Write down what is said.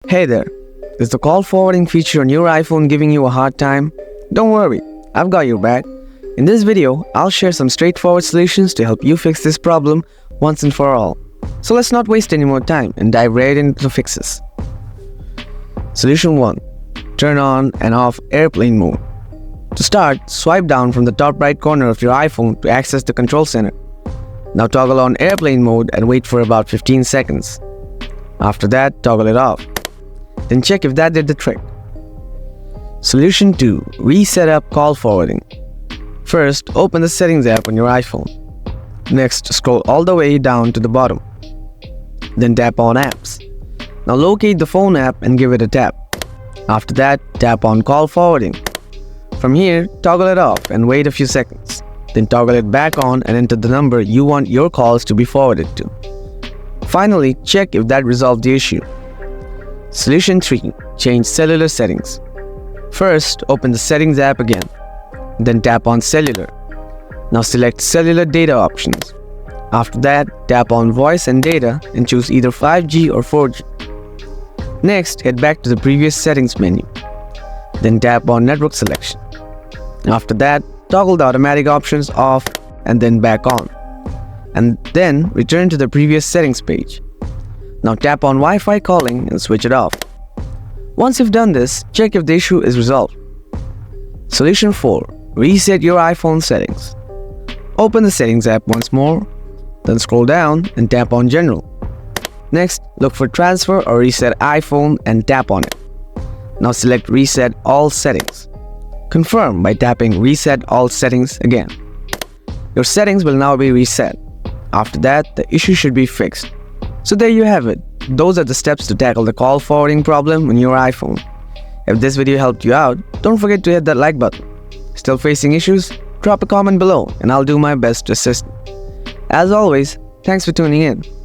Hey there, is the call forwarding feature on your iPhone giving you a hard time? Don't worry, I've got your back. In this video, I'll share some straightforward solutions to help you fix this problem once and for all. So let's not waste any more time and dive right into the fixes. Solution 1. Turn on and off airplane mode. To start, swipe down from the top right corner of your iPhone to access the control center. Now toggle on airplane mode and wait for about 15 seconds. After that, toggle it off. Then check if that did the trick. Solution 2. Reset up call forwarding. First, open the Settings app on your iPhone. Next, scroll all the way down to the bottom. Then tap on Apps. Now locate the phone app and give it a tap. After that, tap on Call Forwarding. From here, toggle it off and wait a few seconds. Then toggle it back on and enter the number you want your calls to be forwarded to. Finally, check if that resolved the issue. Solution 3. Change cellular settings. First, open the Settings app again. Then tap on Cellular. Now select Cellular Data options. After that, tap on Voice and Data and choose either 5G or 4G. Next, head back to the previous settings menu. Then tap on Network Selection. After that, toggle the automatic options off and then back on. And then return to the previous settings page. Now tap on Wi-Fi calling and switch it off. Once you've done this, check if the issue is resolved. Solution 4. Reset your iPhone settings. Open the Settings app once more, then scroll down and tap on General. Next, look for Transfer or Reset iPhone and tap on it. Now select Reset All Settings. Confirm by tapping Reset All Settings again. Your settings will now be reset. After that, the issue should be fixed. So there you have it. Those are the steps to tackle the call forwarding problem on your iPhone. If this video helped you out, don't forget to hit that like button. Still facing issues? Drop a comment below and I'll do my best to assist. As always, thanks for tuning in.